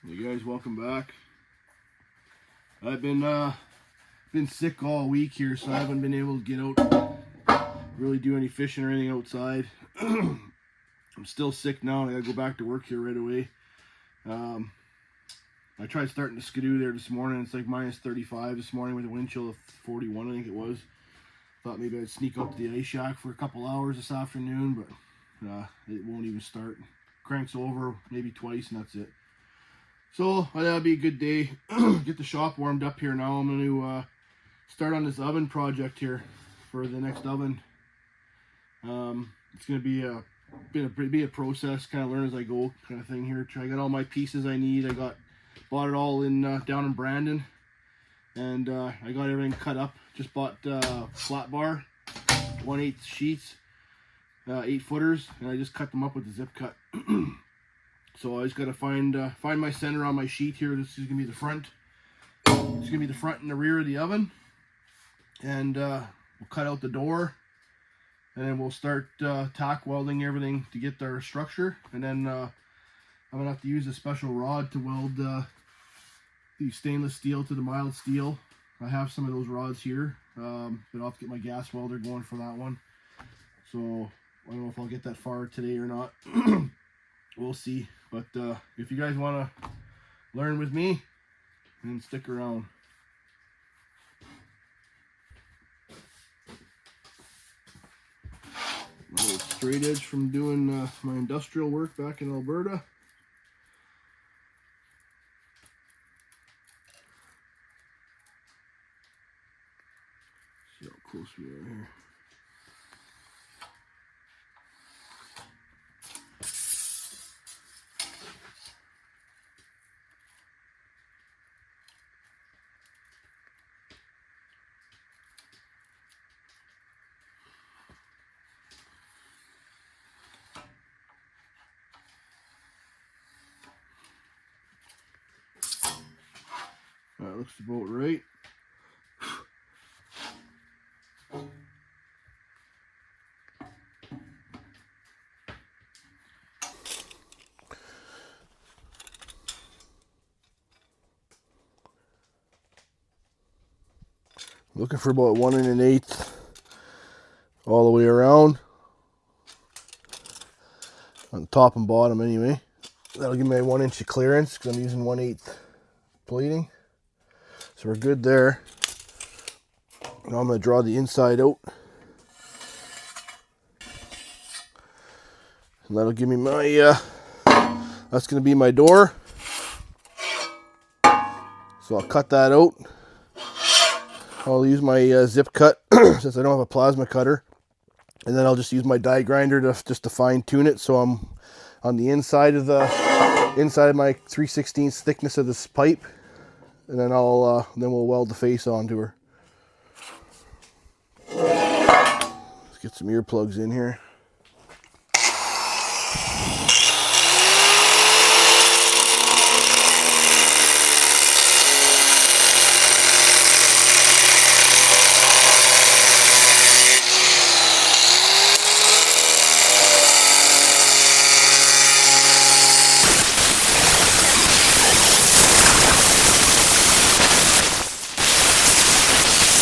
Hey guys, welcome back. I've been sick all week here, so I haven't been able to get out, really do any fishing or anything outside. I'm still sick now, and I gotta go back to work here right away. I tried starting to skidoo there this morning. It's like minus 35 this morning with a wind chill of 41, I think it was. Thought maybe I'd sneak out to the ice shack for a couple hours this afternoon, but it won't even start. Cranks over maybe twice, and that's it. So that'll be a good day. Get the shop warmed up here now. I'm going to start on this oven project here for the next oven. It's going to be a process, kind of learn as I go kind of thing here. I got all my pieces I need. Bought it all in down in Brandon, and I got everything cut up. Just bought flat bar, 1/8 sheets, 8 footers, and I just cut them up with the zip cut. So I just got to find my center on my sheet here. This is going to be the front. It's going to be the front and the rear of the oven. And we'll cut out the door. And then we'll start tack welding everything to get our structure. And then I'm going to have to use a special rod to weld the stainless steel to the mild steel. I have some of those rods here. But I'll have to get my gas welder going for that one. So I don't know if I'll get that far today or not. We'll see. But if you guys want to learn with me, then stick around. My little straight edge from doing my industrial work back in Alberta. See how close we are here. That looks about right. Looking for about 1 1/8 all the way around. On top and bottom anyway. That'll give me a 1 inch of clearance because I'm using 1/8 plating. So we're good there. Now I'm going to draw the inside out. And that'll give me my, that's going to be my door. So I'll cut that out. I'll use my zip cut since I don't have a plasma cutter. And then I'll just use my die grinder to fine tune it. So I'm on the inside of my 3/16 thickness of this pipe. And then we'll weld the face onto her. Let's get some earplugs in here.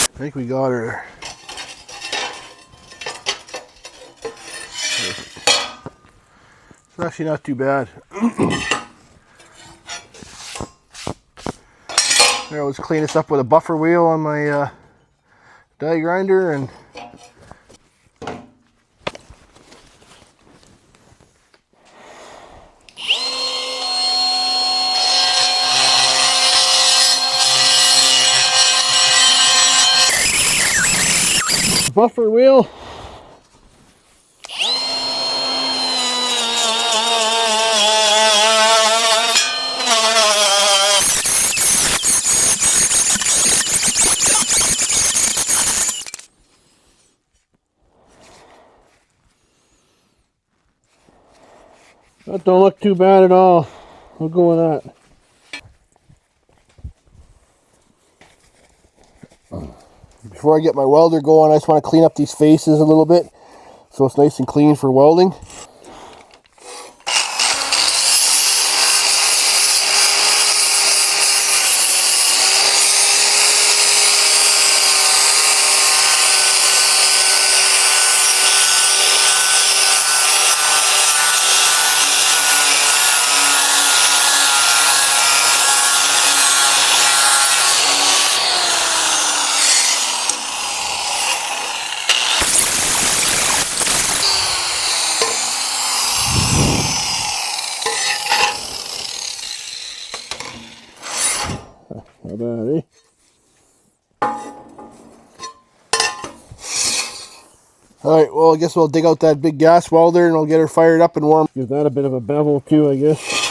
I think we got her. It's actually not too bad. There, let's clean this up with a buffer wheel on my die grinder and buffer wheel. That don't look too bad at all. We'll go with that. Before I get my welder going, I just want to clean up these faces a little bit so it's nice and clean for welding. Not bad, eh? Alright, well, I guess we'll dig out that big gas welder and we'll get her fired up and warm. Give that a bit of a bevel too, I guess.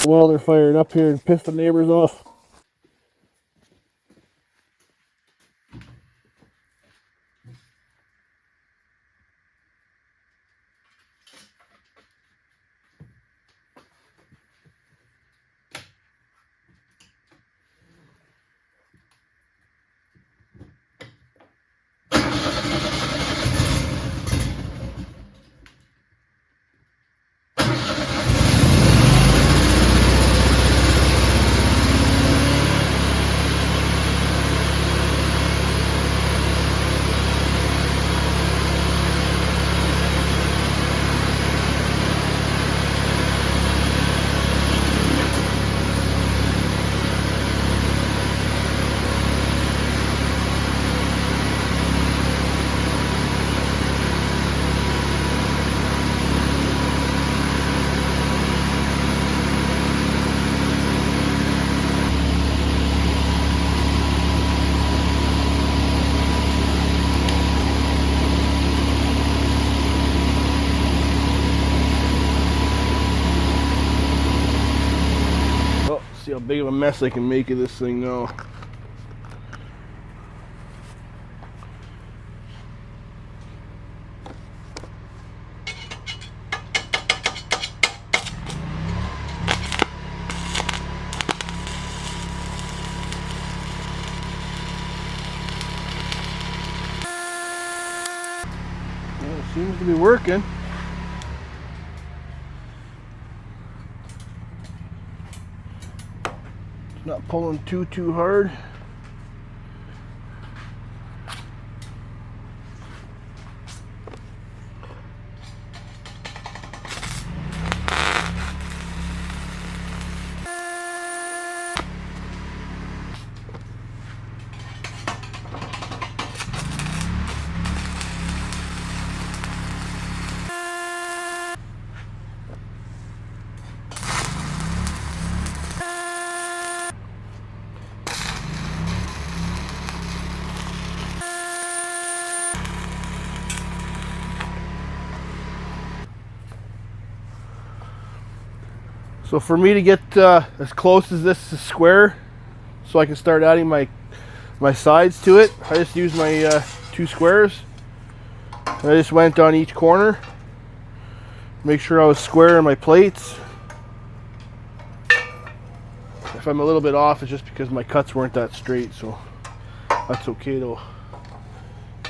Welder fired up here and piss the neighbors off. See how big of a mess I can make of this thing now. Well, it seems to be working. It's not pulling too hard. So for me to get as close as this square, so I can start adding my sides to it, I just used my 2 squares. I just went on each corner, make sure I was square in my plates. If I'm a little bit off, it's just because my cuts weren't that straight, so that's okay though.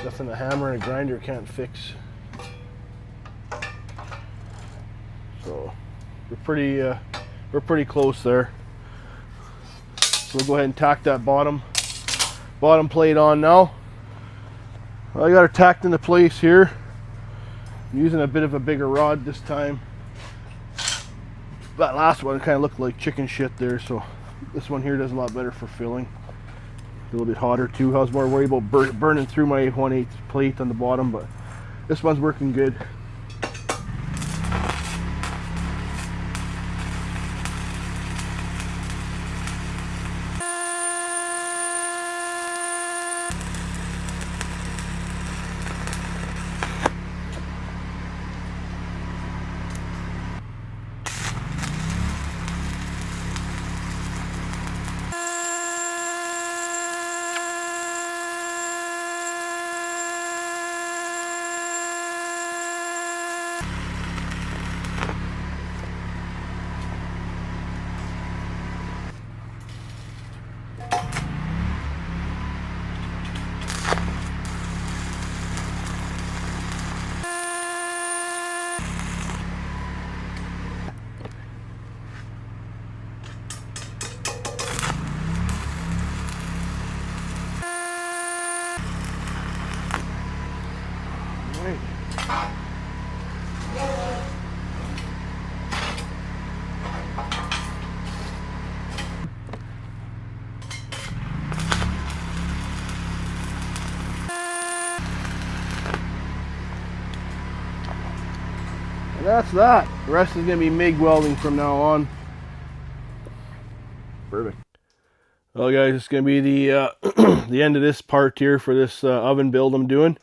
Nothing a hammer and a grinder can't fix. So we're pretty close there. So we'll go ahead and tack that bottom plate on now. Well, I got her tacked into place here. I'm using a bit of a bigger rod this time. That last one kind of looked like chicken shit there, so this one here does a lot better for filling. A little bit hotter too. I was more worried about burning through my 1/8 plate on the bottom, but this one's working good. that's that. The rest is going to be MIG welding from now on. Perfect. Well guys, it's going to be the the end of this part here for this oven build I'm doing.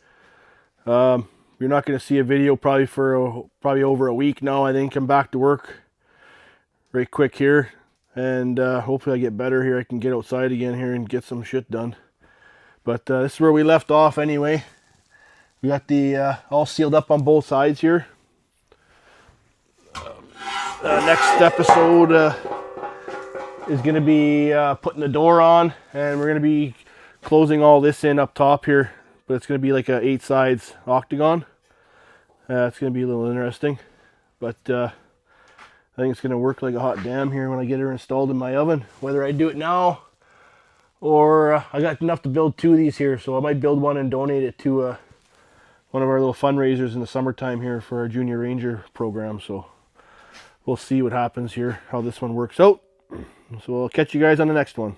You're not going to see a video probably for probably over a week now. I think I'm back to work right quick here, and hopefully I get better here. I can get outside again here and get some shit done. But this is where we left off anyway. We got the all sealed up on both sides here. Next episode is going to be putting the door on, and we're going to be closing all this in up top here. But it's going to be like a 8 sides octagon. It's going to be a little interesting, but I think it's going to work like a hot damn here when I get her installed in my oven. Whether I do it now or I got enough to build 2 of these here, so I might build one and donate it to one of our little fundraisers in the summertime here for our Junior Ranger program. So we'll see what happens here, how this one works out. So I'll catch you guys on the next one.